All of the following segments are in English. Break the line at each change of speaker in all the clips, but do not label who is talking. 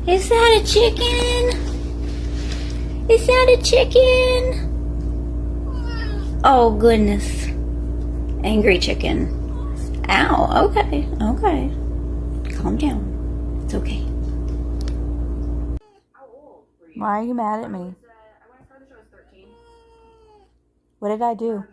Is that a chicken? Is that a chicken? Oh, goodness. Angry chicken. Ow, okay, okay. Calm down. It's okay. Why are you mad at me? What did I do?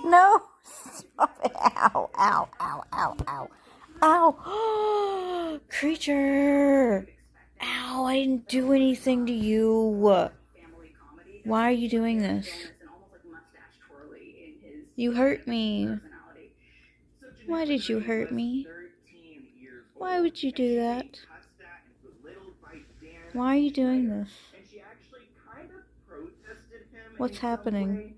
No! Stop it. Ow, ow, ow, ow, ow. Ow! Creature! Ow, I didn't do anything to you. Why are you doing this? You hurt me. Why did you hurt me? Why would you do that? Why are you doing this? What's happening?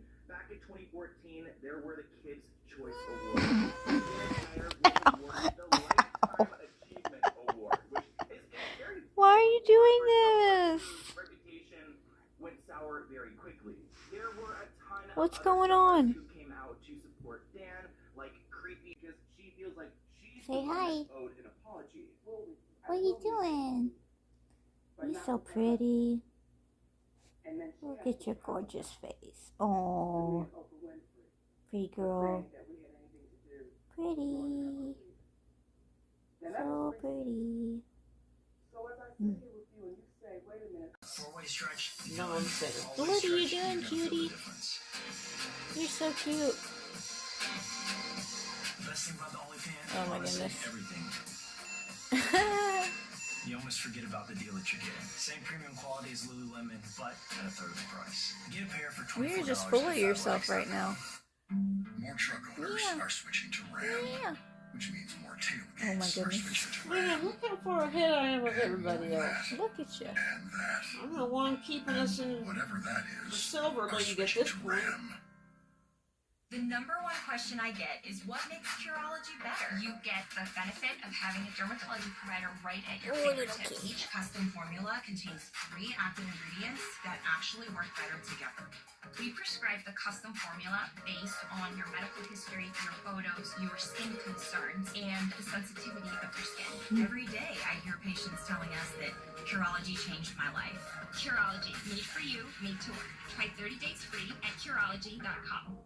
Ow. Ow. Why are you doing this? What's going on? Say hi. What are you doing? You're so pretty. Look at your gorgeous face. Oh, pretty girl. Pretty. So pretty. What are you doing, cutie? You're so cute. Oh my goodness.
You almost forget about the deal that you're getting. Same premium quality as Lululemon, but at a third of the price. Get a pair for $24.
You're just full of yourself right now.
More truck owners are switching to Ram, which means more tailgates
Oh my
are
goodness.
switching to
Man,
Ram.
look how far ahead I am of everybody else.
Look at you.
And that,
I'm the one keeping us in
whatever that
the
is,
silver
are
league at
switching
this
to
point.
Ram.
The number one question I get is what makes Curology better? You get the benefit of having a dermatology provider right at your fingertips. Each custom formula contains 3 active ingredients that actually work better together. We prescribe the custom formula based on your medical history, your photos, your skin concerns, and the sensitivity of your skin. Every day I hear patients telling us that Curology changed my life. Curology, made for you, made to work. Try 30 days free at Curology.com.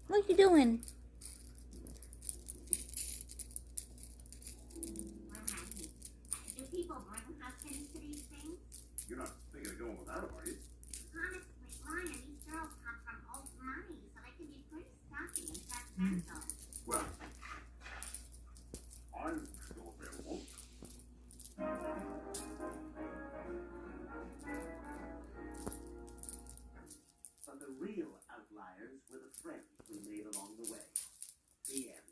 What are you doing?
Do people bring husbands to these things?
You're not thinking of going without them, are you?
Honestly, Ryan, these girls come from old money, so they can be pretty stuffy and judgmental.
Well, I'm still available. But the real outliers were the friends we made along the way. The end.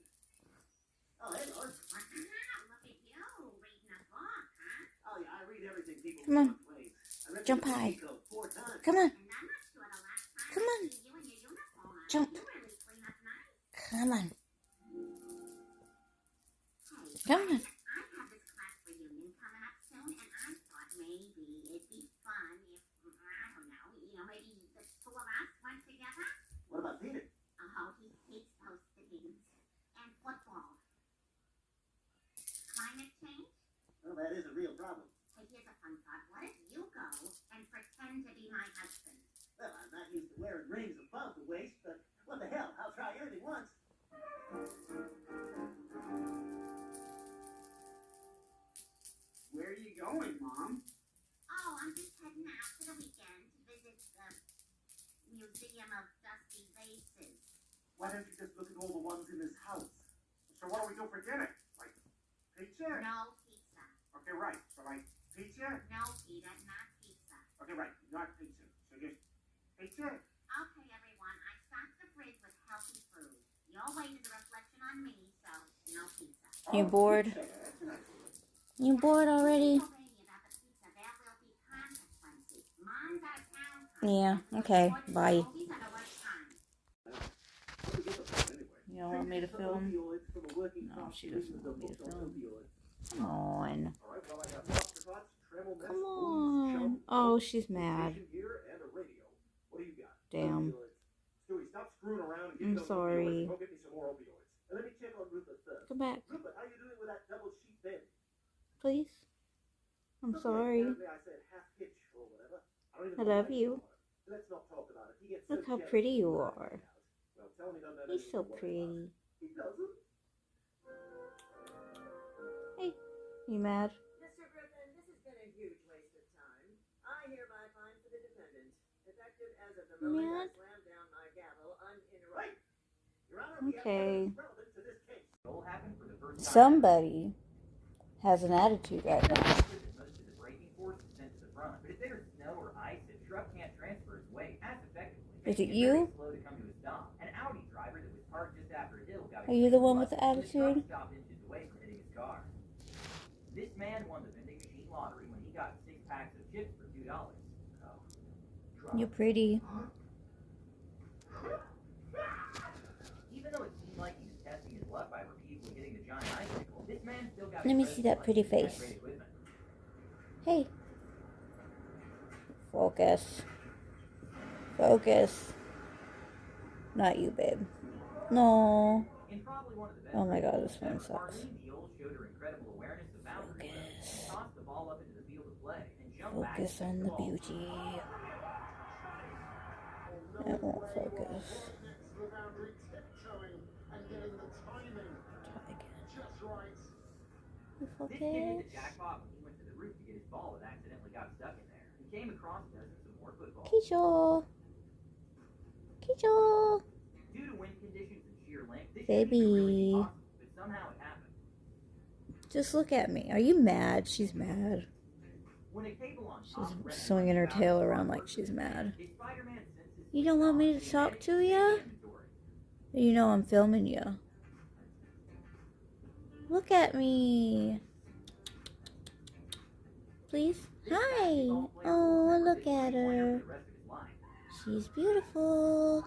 Oh, hey, Lord.
Wow, look at you, reading a book, huh?
Oh, yeah, I read everything people
Come on.
play. I read
Jump
the
high.
Pico 4 times.
Come on.
And I'm not sure the last time
Come
I
on.
see you in your uniform.
Jump.
You really clean up nice.
Come on.
Hey,
Come on.
I have this class reunion coming up soon, and I thought maybe it'd be fun if, I don't know, maybe the 2 of us went together.
What about Peter?
Oh, he hates those things. And football. Climate change?
Well, that is a real problem.
Hey, here's a fun thought. What if you go and pretend to be my husband?
Well, I'm not used to wearing rings above the waist, but what the hell? I'll try anything once.
Where are you going, Mom?
Oh, I'm just heading out for the weekend to visit the Museum of Dusty Vases.
Why don't you just look at all the ones in this house?
So what do we do for dinner? Like pizza?
No pizza.
Okay, right. So like pizza?
No, Peter, not pizza.
Okay, right. Not pizza. So just pizza?
Okay, everyone, I stocked the fridge with healthy food. Your weight is a reflection on me, so no pizza.
You bored?
Pizza. That's a nice one.
You bored already?
Don't worry about the pizza. There will be consequences. Mom's out of town.
Yeah, okay, bye.
Movies at a worse time.
How do we get the phone anyway?
You don't want me to film?
Opioids from a working
No,
class
she doesn't
citizen
want me to
of
film.
opioids.
Come on.
All right, well, I have
Oh, she's mad.
Here and a radio. What do you got?
Damn.
Stewie, stop screwing around and give
I'm
me those
sorry.
opioids. Go get me some more opioids. And let me check on Rupert first.
Come back,
Rupert, how you doing with that double sheet bed?
please. I'm sorry.
Apparently I said half hitch or whatever. I don't even
I
know
love
why
you.
Let's not talk about it. He gets
Look
so
how
jealous
pretty you
when I
are.
find out. Well, tell him he doesn't have
He's
anything
so
to worry
pretty.
about. He doesn't?
Hey, you mad?
Mr. Griffin, this has been a huge waste of time. I hereby find for the defendant, effective as of the moment I
Mad?
slam down my gavel uninterrupted.
Your Honor, we have
Okay.
evidence relevant to this case.
It all happened for the first time.
Somebody has an attitude right now.
Most of the braking force is sent to the front, but if there's snow or ice, the truck can't transfer its weight as effectively.
Is it
Making
you?
very slow to come to a stop. An Audi driver that was parked just after a hill got
Are you the one with the
when the truck
attitude?
stopped inches away from hitting his car. This man won the vending machine lottery when he got 6 packs of chips for $2.
You're pretty.
Even though it seemed like he was testing his luck by repeatedly hitting the giant icicle, this man still got.
Let me see that pretty face. Hey. Focus. Focus. Not you, babe. No. Oh my god, this one sucks. Focus on the beauty. It won't focus. Try again. You focus.
This kid hit the jackpot when he went to the roof to get his ball that accidentally got stuck in there. He came across dozens of more footballs.
Kisho. Kisho.
Due to wind conditions and sheer length, this
Baby.
shouldn't really be possible, but somehow it happened.
Just look at me. Are you mad? She's mad.
When a cable on top
She's swinging her tail around like she's mad. You don't want me to talk to you? You know I'm filming you. Look at me. Please? Hi. Oh, look at her. She's beautiful.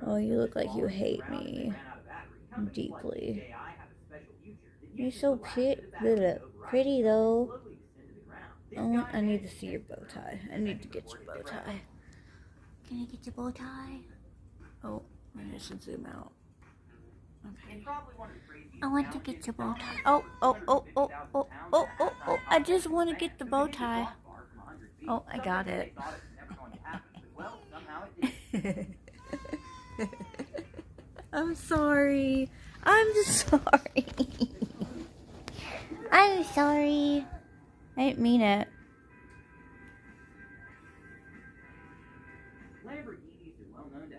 Oh, you look like you hate me deeply. You're so pretty though. Oh, I need to see your bow tie. I need to get your bow tie. Can I get your bow tie? Oh, I should zoom out. Okay. I want to get your bow tie. Oh. I just want to get the bow tie. Oh, I got it. I'm sorry. I'm sorry. I'm sorry. I didn't mean it.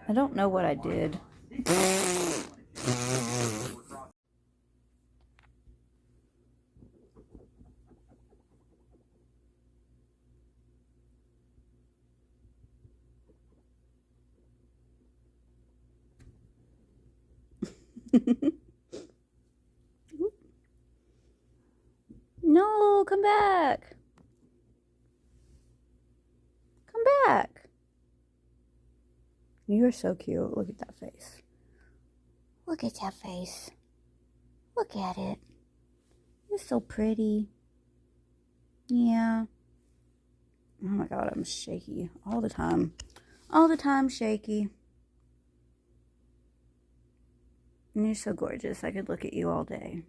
I don't know what I did. No, come back. Come back. You're so cute. Look at that face. Look at that face. Look at it. You're so pretty. Yeah. Oh my god, I'm shaky all the time. All the time shaky. And you're so gorgeous. I could look at you all day.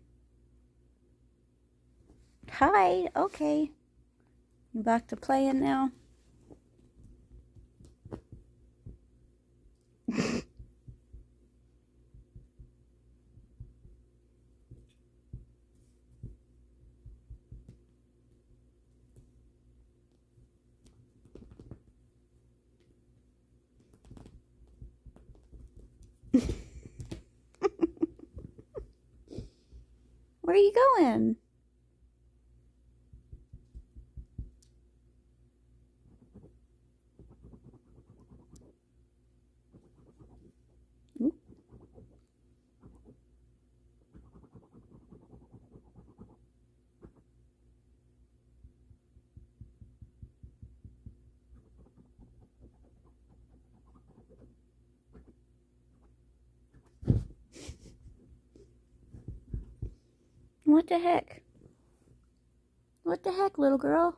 Hi. Okay. You back to playing now? Where are you going? What the heck? What the heck, little girl?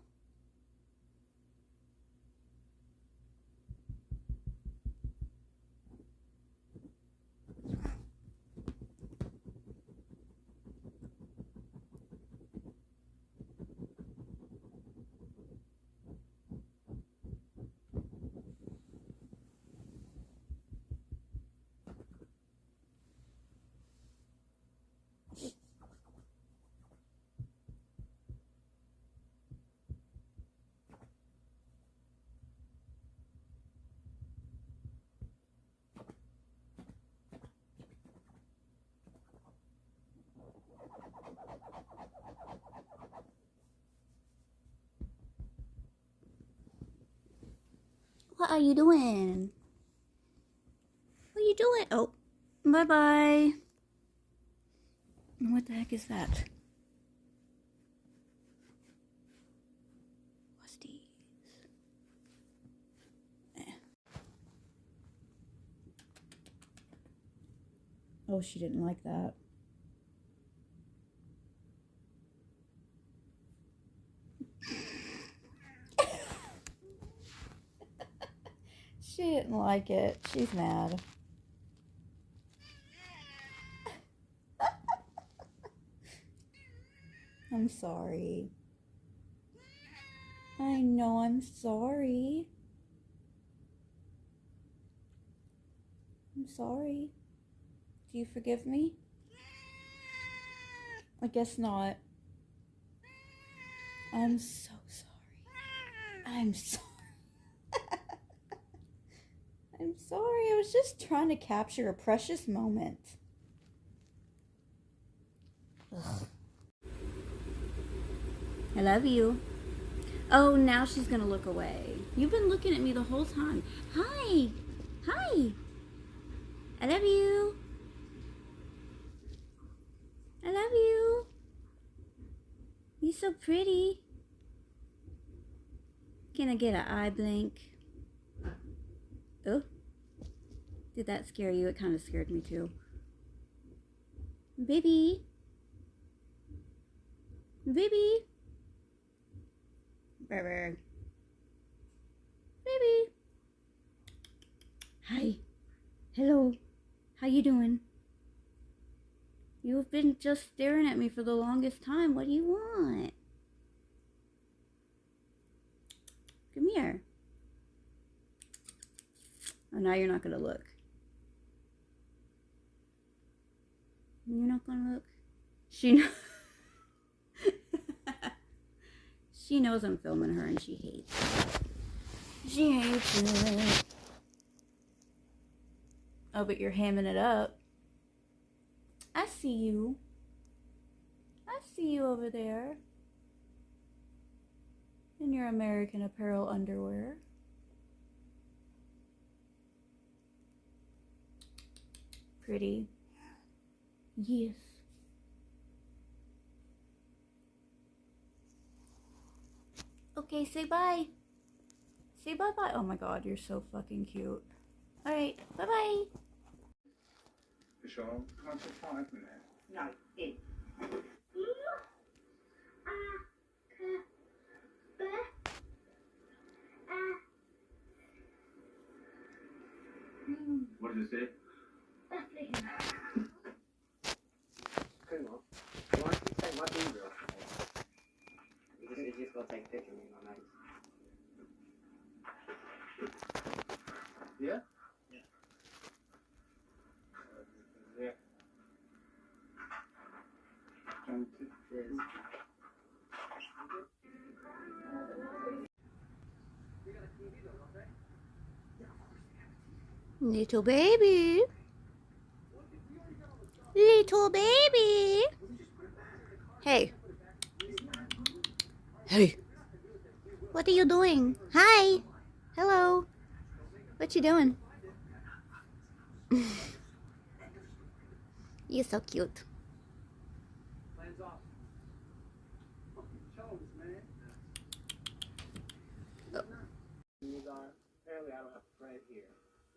What are you doing? What are you doing? Oh, bye-bye. What the heck is that? What's these? Oh, she didn't like that. She didn't like it. She's mad. I'm sorry. I know I'm sorry. I'm sorry. Do you forgive me? I guess not. I'm so sorry. I'm sorry. I'm sorry. I was just trying to capture a precious moment. Ugh. I love you. Oh, now she's gonna look away. You've been looking at me the whole time. Hi. Hi. I love you. I love you. You're so pretty. Can I get an eye blink? Oh. Did that scare you? It kind of scared me too. Baby. Baby. Baby. Baby. Hi. Hello. How you doing? You've been just staring at me for the longest time. What do you want? Come here. Oh, now you're not going to look. You're not going to look? She knows I'm filming her and she hates it. She hates it. Oh, but you're hamming it up. I see you. I see you over there. In your American Apparel underwear. Pretty. Yes. Okay, say bye. Say bye-bye. Oh my god, you're so fucking cute. Alright, bye-bye.
Sean, come to 5 minutes.
No, it.
What does it say?
Come on. You want to take my finger off? You just got to take a picture of me in my nose.
Yeah?
Yeah.
Yeah.
Cheers.
Little baby. Little baby. Hey. Hey. What are you doing? Hi. Hello. What you doing? You're so cute.
Hands off. Shows, man.
Apparently I don't have a friend here.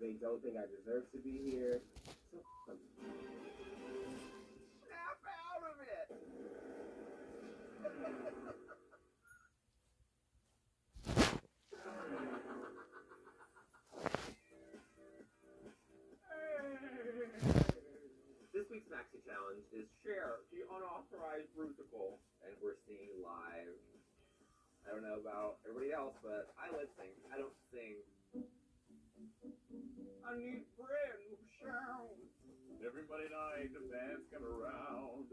They don't think I deserve to be here. So snap out of it! maxi challenge is share the unauthorized musical, and we're seeing live. I don't know about everybody else, but I lip sync. I don't sing. I need friends who shout. Every Monday night the bands come around.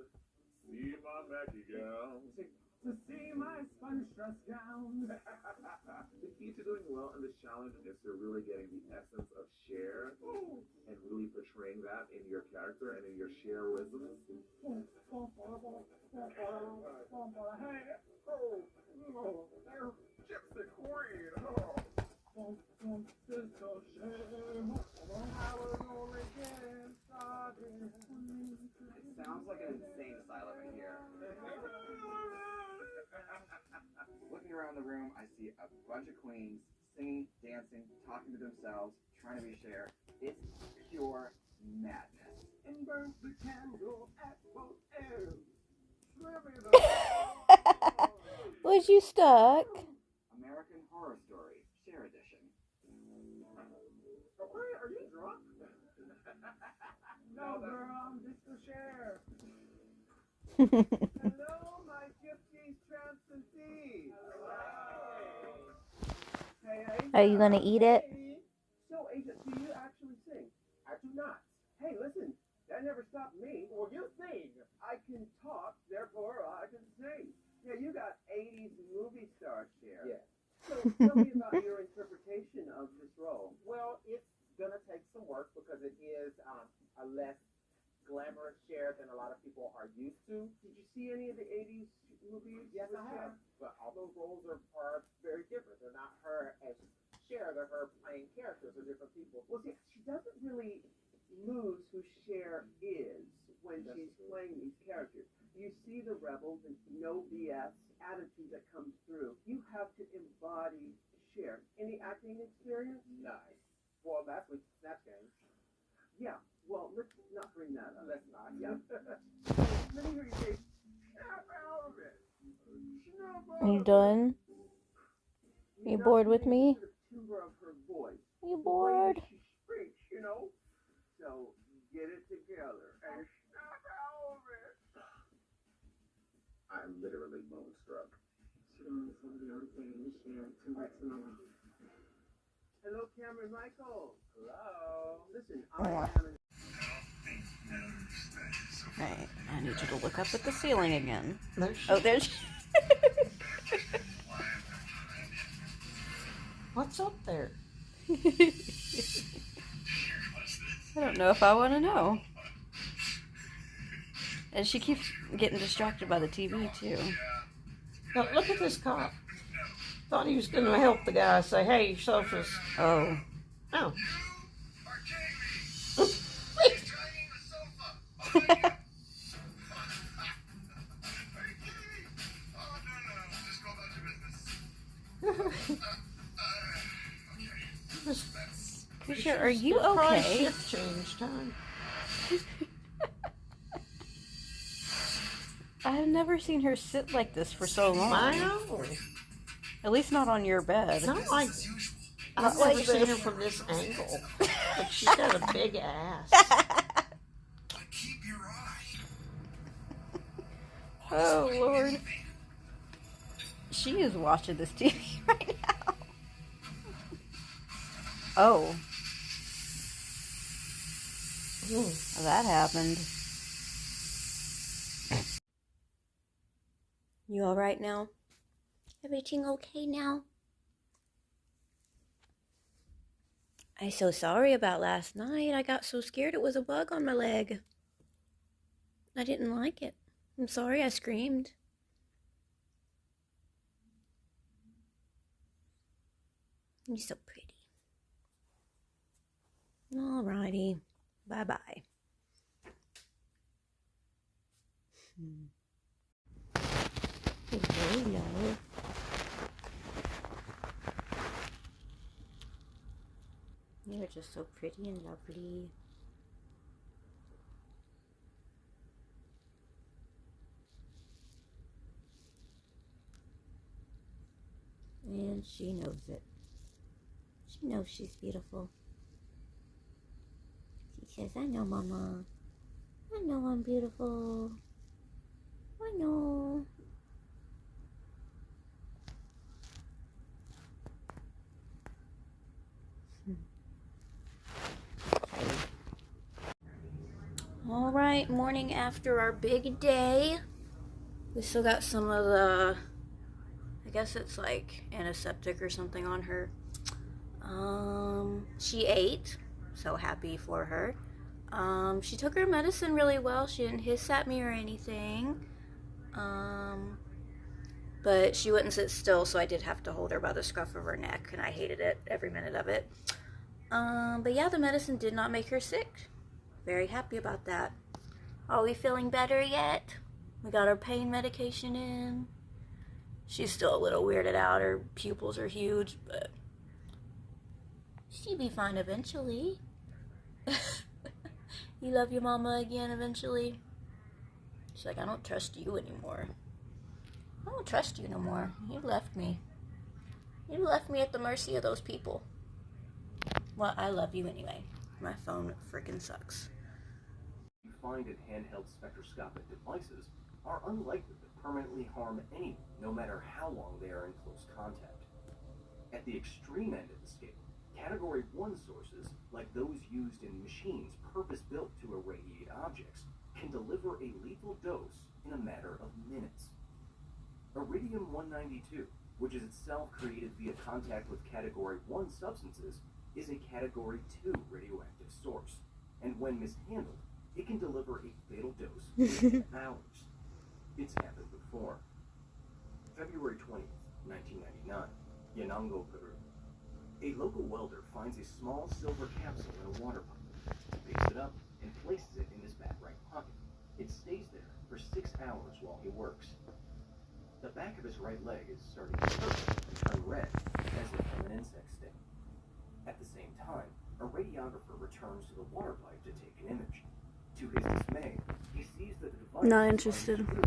See my Mackie gown. To see my sponge dress gown. The key to doing well in this challenge is to really getting the essence of Cher and really portraying that in your character and in your Cher-isms. There's Gypsy Queen. It sounds like an insane asylum in here. Looking around the room, I see a bunch of queens singing, dancing, talking to themselves, trying to be Cher. It's pure madness. And burn the candle at both ends.
Was you stuck?
American Horror Story, Cher edition. Okay, are you drunk? No, girl, I'm just a Cher. Hello, my gypsies, tramps, and thieves. Hey,
Are you gonna eat it?
So, Agent, do you actually sing? I do not. Hey, listen, that never stopped me. Well, you sing. I can talk, therefore I can sing. Yeah, you got 80s movie star Cher. Yeah. So tell me about your interpretation of this role. Well, it's gonna take some work because it is a less glamorous Cher than a lot of people are used to. Did you see any of the 80s movies? Yes, I have. But all those roles are very different. They're not her as Cher, they're her playing characters. They're different people. Well, see, she doesn't really lose who Cher is when she's playing these characters. You see the rebel, the no BS attitude that comes through. You have to embody Cher. Any acting experience? Nice. Well, that's with Snatch Game. Yeah. Well, let's not bring that up. Let's not. Yeah. Let me hear you say, snap out of it. Snap out
Are you
of
done?
it.
You bored with me?
The timbre of her voice.
You
The way
bored?
that she speaks, you know? So, get it together and snap out of it. I'm literally bone struck. Hello, Cameron Michael. Hello. Listen, I am
Right, I need you to look up at the ceiling again.
There she-
Oh, there's.
What's up there?
I don't know if I want to know. And she keeps getting distracted by the TV too.
Now, look at this cop. Thought he was going to help the guy say, hey, your socials.
Oh.
Oh.
Krisha, are you
Probably
okay?
shift change time.
I've never seen her sit like this for so long.
I know.
At least not on your bed.
Not like I've
like
never seen
this.
her from this angle. But she's got a big ass.
Keep your eye.
Oh, Lord. She is watching this TV right now. Oh. That happened. You alright now? Everything okay now? I'm so sorry about last night. I got so scared it was a bug on my leg. I didn't like it. I'm sorry I screamed. You're so pretty. Alrighty. Bye-bye. Hello. You're just so pretty and lovely. And she knows it. She knows she's beautiful. She says, I know, Mama. I know I'm beautiful. I know. Alright, morning after our big day. We still got some of the, I guess it's like antiseptic or something on her. She ate, so happy for her. She took her medicine really well. She didn't hiss at me or anything. But she wouldn't sit still, so I did have to hold her by the scruff of her neck, and I hated it, every minute of it. But yeah, the medicine did not make her sick. Very happy about that. Are we feeling better yet? We got our pain medication in. She's still a little weirded out. Her pupils are huge, but she'll be fine eventually. You love your mama again eventually? She's like, I don't trust you anymore. I don't trust you no more. You left me. You left me at the mercy of those people. Well, I love you anyway. My phone freaking sucks.
You find in handheld spectroscopic devices are unlikely to permanently harm anyone, no matter how long they are in close contact. At the extreme end of the scale, Category 1 sources, like those used in machines purpose-built to irradiate objects, can deliver a lethal dose in a matter of minutes. Iridium-192, which is itself created via contact with Category 1 substances, is a Category 2 radioactive source, and when mishandled, it can deliver a fatal dose in hours. It's happened before. February 20th, 1999, Yanango, Peru. A local welder finds a small silver capsule in a water pipe. He picks it up and places it in his back right pocket. It stays there for 6 hours while he works. The back of his right leg is starting to hurt and turn red, as if from an insect sting. At the same time, a radiographer returns to the water pipe to take an image. To his dismay, he sees that the device
Not
is
interested.
running through.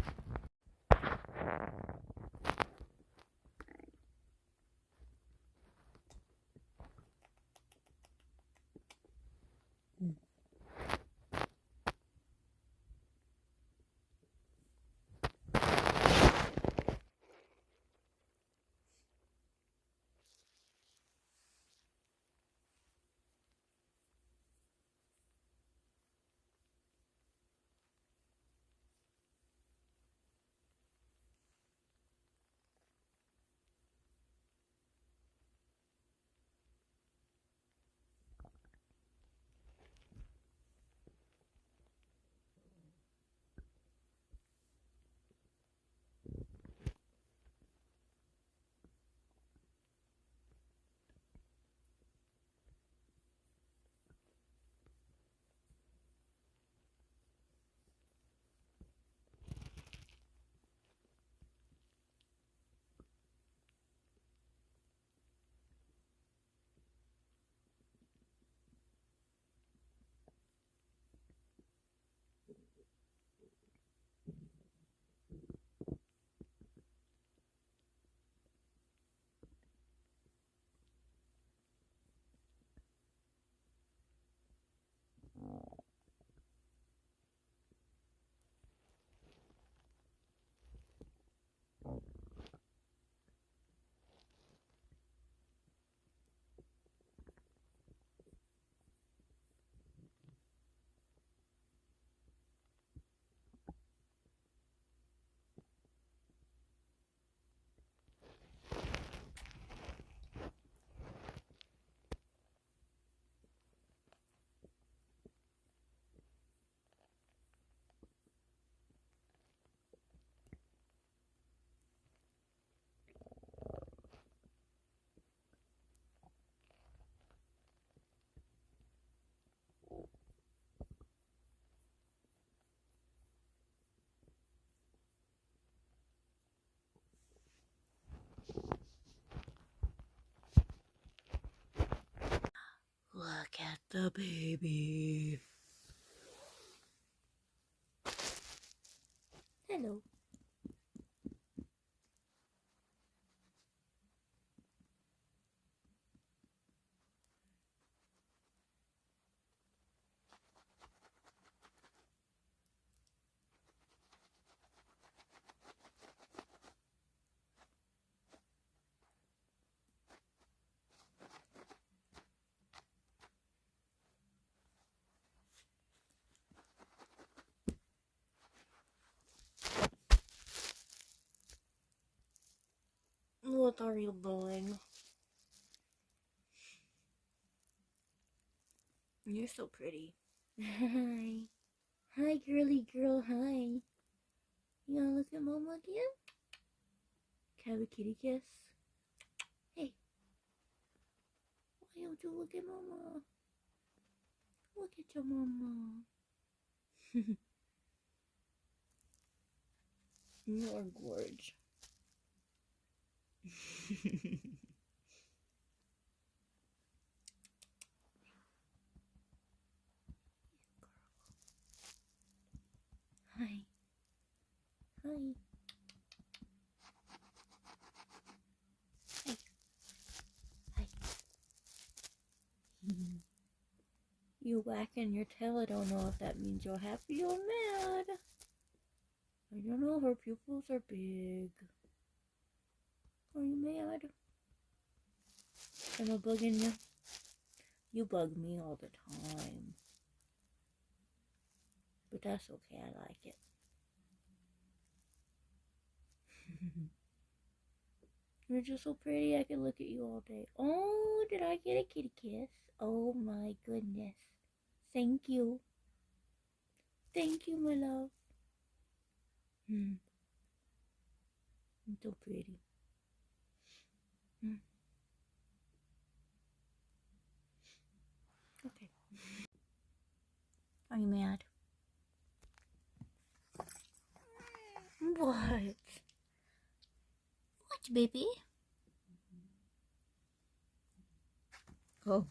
Look at the baby. Hello. What are you doing? You're so pretty. Hi. Hi, girly girl. Hi. You gonna look at Mama again? Can I have a kitty kiss? Hey. Why don't you look at Mama? Look at your Mama. You're gorgeous. Hi. Hi. Hi. Hi. You whacking your tail, I don't know if that means you're happy or mad. I don't know, her pupils are big. Are you mad? Am I bugging you? You bug me all the time. But that's okay, I like it. You're just so pretty, I can look at you all day. Oh, did I get a kitty kiss? Oh my goodness. Thank you. Thank you, my love. You're so pretty. Okay. Are you mad? What? What, baby? Oh.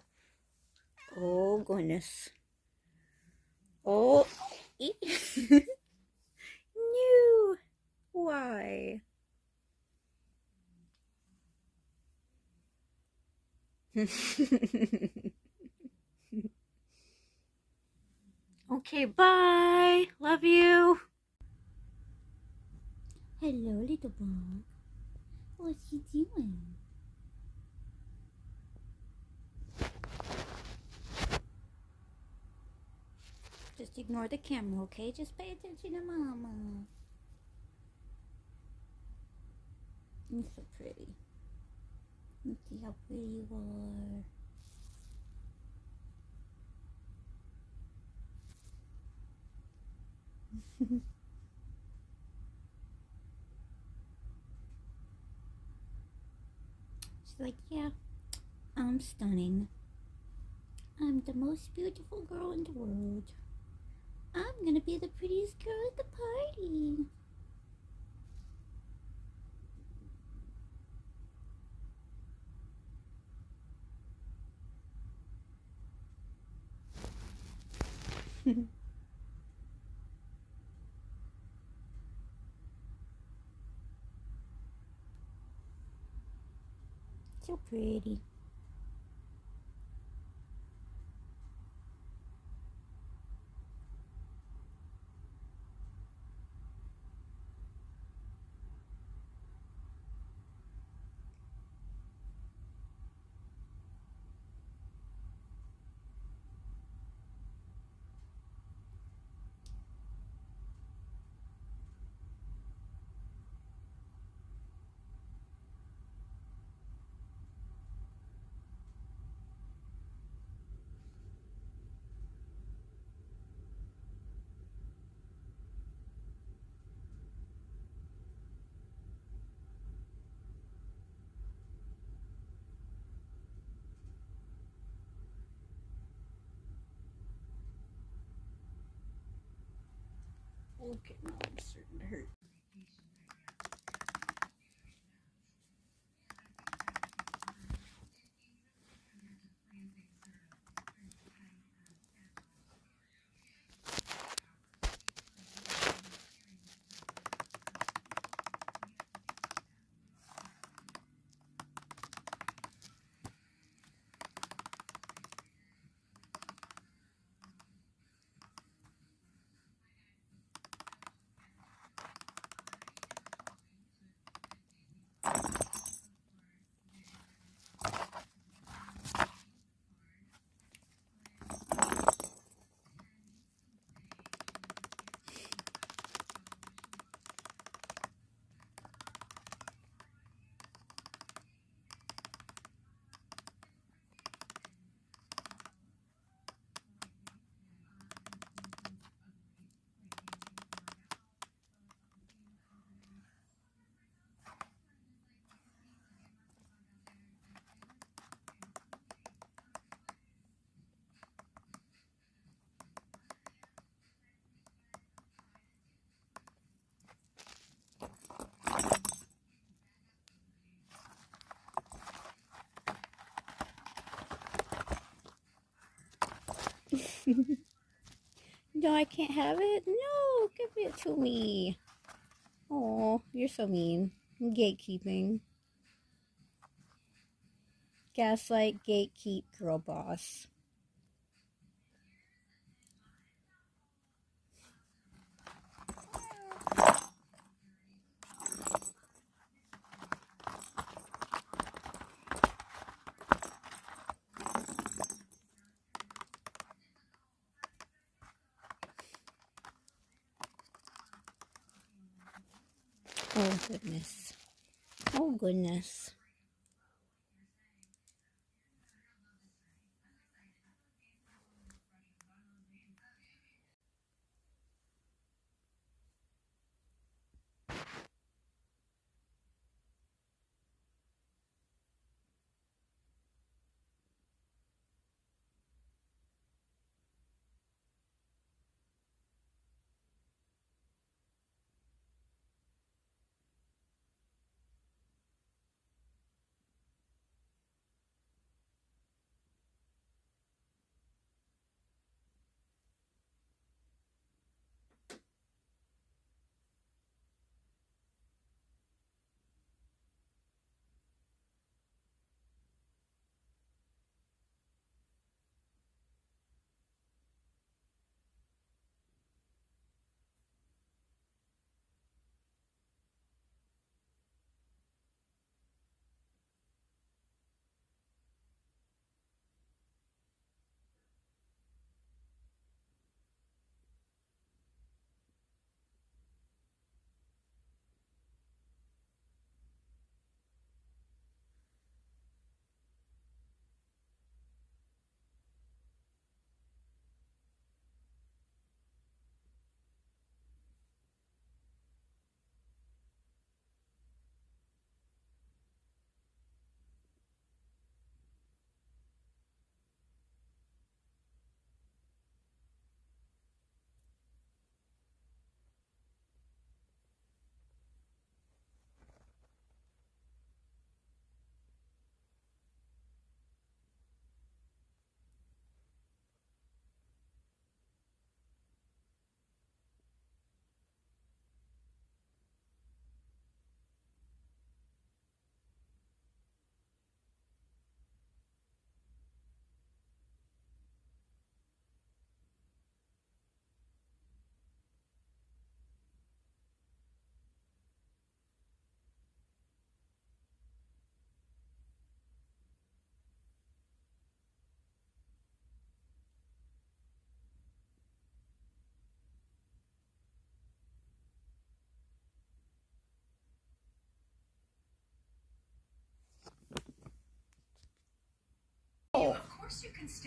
Oh, goodness. Oh. No. Why? Okay, bye. Love you. Hello, little bug. What's he doing? Just ignore the camera, okay? Just pay attention to Mama. You're so pretty. Let's see how pretty you are. She's like, yeah, I'm stunning. I'm the most beautiful girl in the world. I'm gonna be the prettiest girl at the party. So pretty. Okay, now I'm starting to hurt. No, I can't have it. No, give it to me. Oh, you're so mean. Gatekeeping. Gaslight, gatekeep, girl boss. Oh, goodness. Oh, goodness.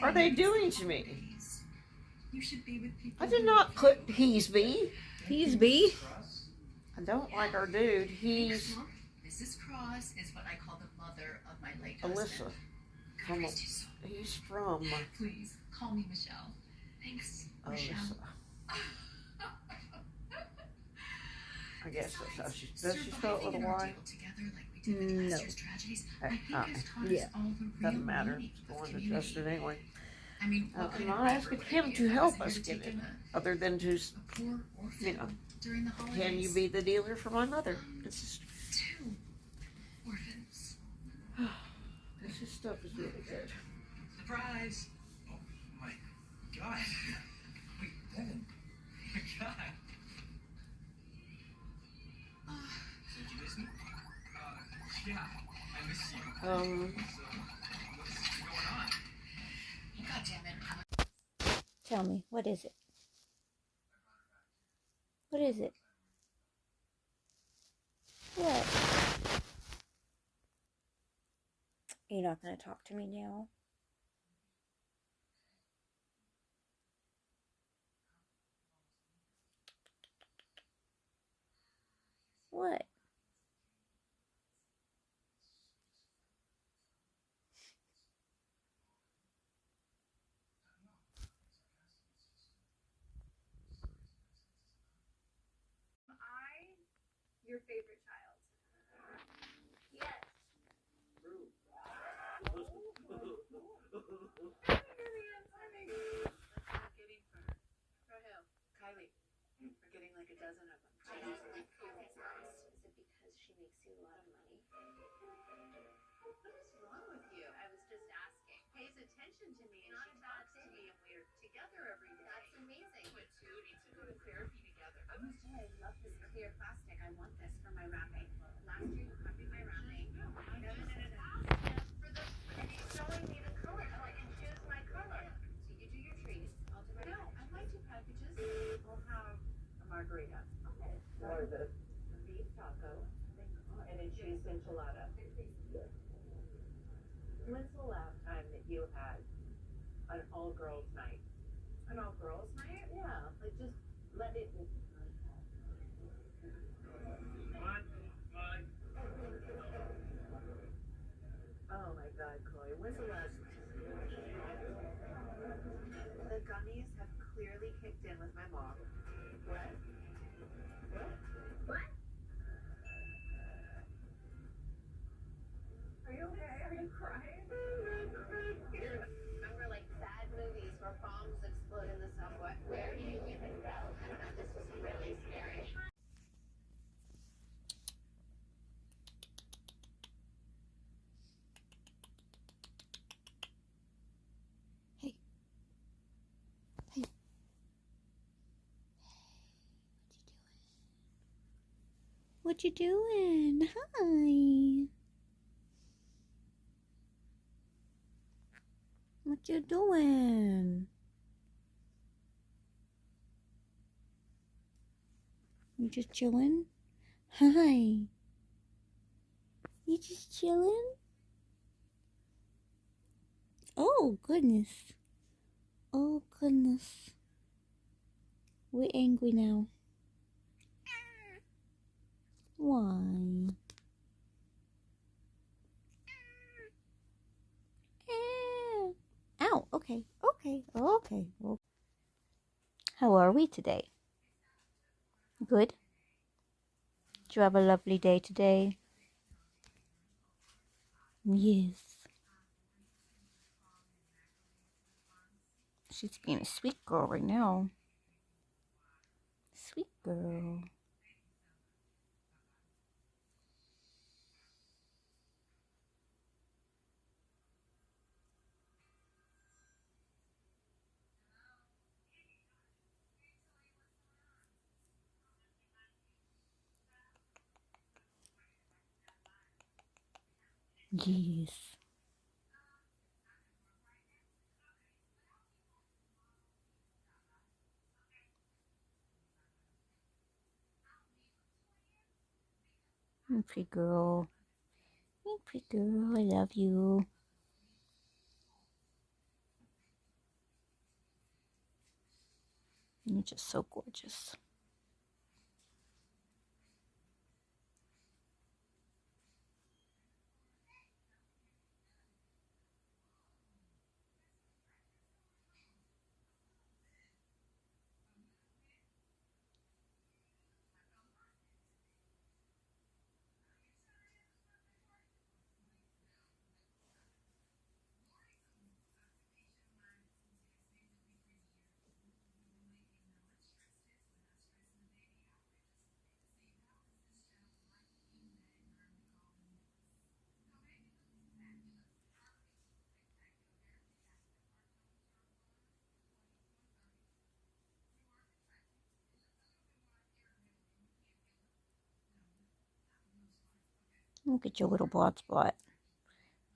Are they doing to me? I did not put Heesby.
Heesby?
I don't like our dude. He's
Mrs. Cross is what I call the mother of my late
Alyssa. He's from
Please call me Michelle. Thanks,
Alyssa. I guess that's how she does. She spell it with a Y?
No.
Yeah. Doesn't matter. It's going to Justin anyway. I'm not asking him to help us get it, other than to, you know, can you be the dealer for my mother? This is
two orphans.
This stuff is really good.
Surprise! Oh my god. Wait, Devin. Oh my god. Did you miss me? Yeah, I miss you. So, what's going on?
God damn it.
Tell me, what is it? What is it? What? You're not gonna talk to me now? What?
Your favorite child? Yes.
We're getting like a dozen of them.
I usually Chloe's last. Is it because she makes you a lot of money?
What is wrong with you?
I was just asking.
Pays attention to me and
Not
she
a bad
talks to
thing.
me and we're together every day.
That's amazing.
You two need to go to therapy together. I must say, I love this clear plastic. I want this for my wrapping. Last year you copied my wrapping. No.
For the showing me the color so I can choose my color.
So you do your treats. I'll do my
No,
I might do packages. We'll have a margarita.
Okay.
Or the beef taco. And a cheese enchilada. When's the last time that you had an all-girls night? An all-girls night? Yeah, like just let it. Oh my God, Chloe, when's the last? The gummies have clearly kicked in with my mom. What? What? Are you okay? Are you crying?
Remember like sad movies where bombs explode in the subway? Where do you even go? This was really scary.
Hey. Hey. What you doing? Hi. What you doing? You just chilling? Hi. You just chilling? Oh, goodness. Oh, goodness. We're angry now. Why? Ow, okay, okay, okay. Well, how are we today? Good? Did you have a lovely day today? Yes. She's being a sweet girl right now. Sweet girl. Yes. You pretty girl. You pretty girl. I love you. You're just so gorgeous. Look at your little blood spot.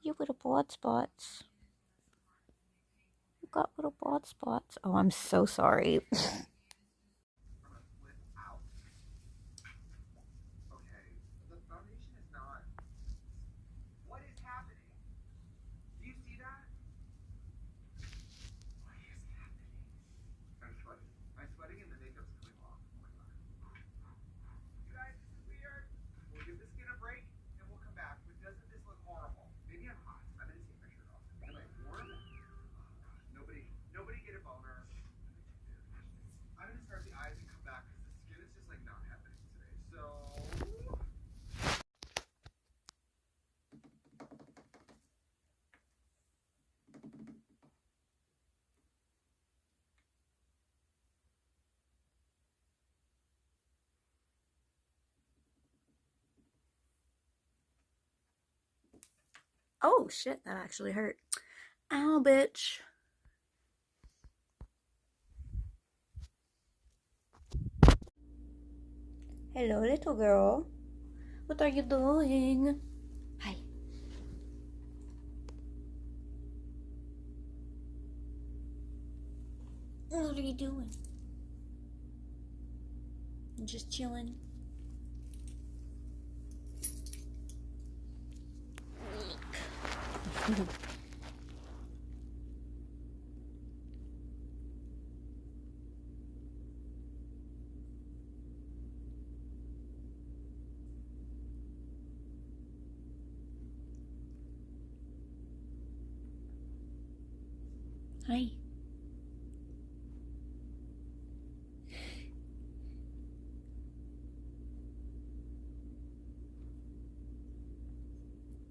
Your little blood spots. You got little blood spots. Oh, I'm so sorry.
Okay, the foundation is not. What is happening? Do you see that? What is happening? I'm sweating. I'm sweating and the makeup's coming off. Oh my god. You guys, this is weird. We'll give the skin a break and we'll come back. But doesn't this look horrible? Maybe I'm hot. I'm gonna take my shirt off. Am I warm? Oh god. Nobody get a boner.
Oh shit, that actually hurt. Ow, bitch. Hello, little girl. What are you doing? Hi. What are you doing? Just chilling. Hi.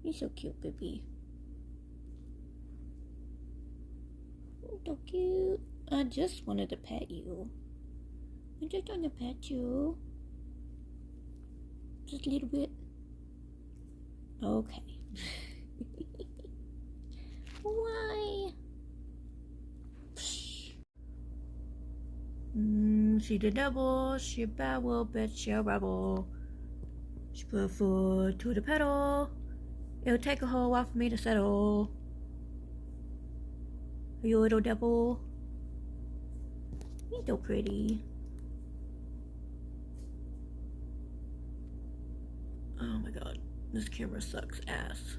You're so cute, baby. So cute. I just wanted to pet you. I just want to pet you. Just a little bit. Okay. Why? She the devil, she a bad little bitch, she a rebel. She put foot to the pedal. It'll take a whole while for me to settle. You little devil. You're so pretty. Oh my god, this camera sucks ass.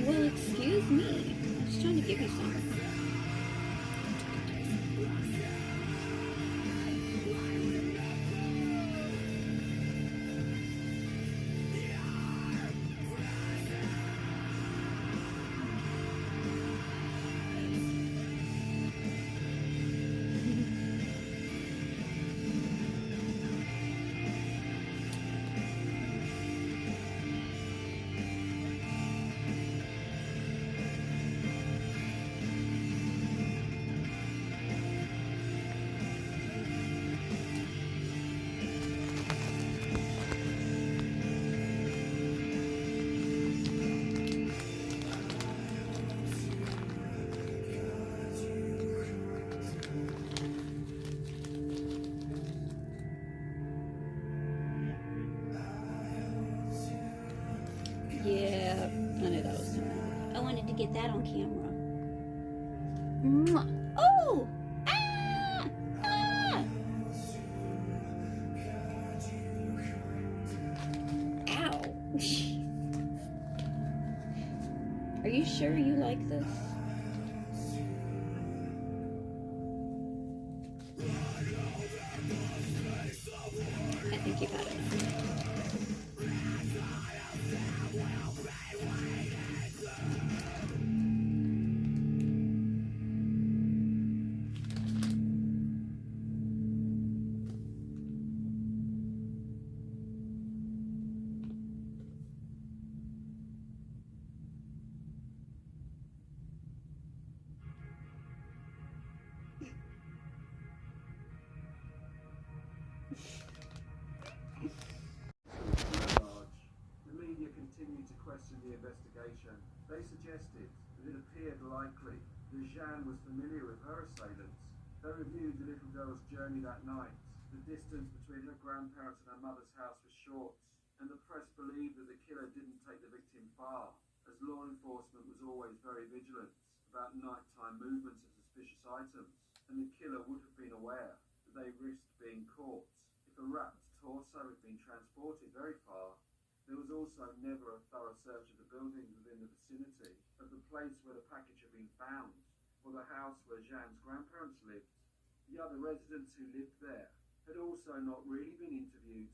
Well, excuse me. I'm just trying to give you some. Yeah, I knew that was coming. I wanted to get that on camera. Mwah. Oh! Ah! Ah! Ow! Are you sure you like this? I think you've had enough.
The media continued to question the investigation. They suggested that it appeared likely that Jeanne was familiar with her assailants. They reviewed the little girl's journey that night. The distance between her grandparents and her mother's house was short, and the press believed that the killer didn't take the victim far, as law enforcement was always very vigilant about nighttime movements of suspicious items, and the killer would have been aware that they risked being caught if a wrapped torso had been transported very far. There was also never a thorough search of the buildings within the vicinity of the place where the package had been found, or the house where Jeanne's grandparents lived. The other residents who lived there had also not really been interviewed.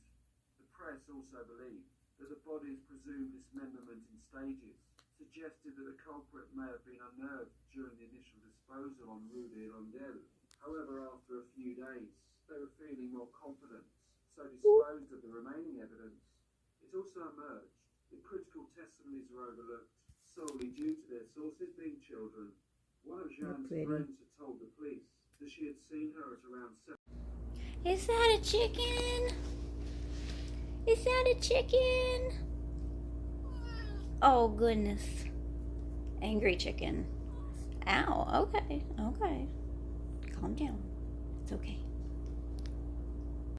press also believe that the body's presumed dismemberment in stages suggested that the culprit may have been unnerved during the initial disposal on Rue de Rondelle. However, after a few days, they were feeling more confident, so disposed of the remaining evidence. It also emerged that critical testimonies were overlooked solely due to their sources being children. One of Jeanne's friends had told the police that she had seen her at around 7.
Is that a chicken? Is that a chicken? Oh, goodness. Angry chicken. Ow. Okay. Okay. Calm down. It's okay.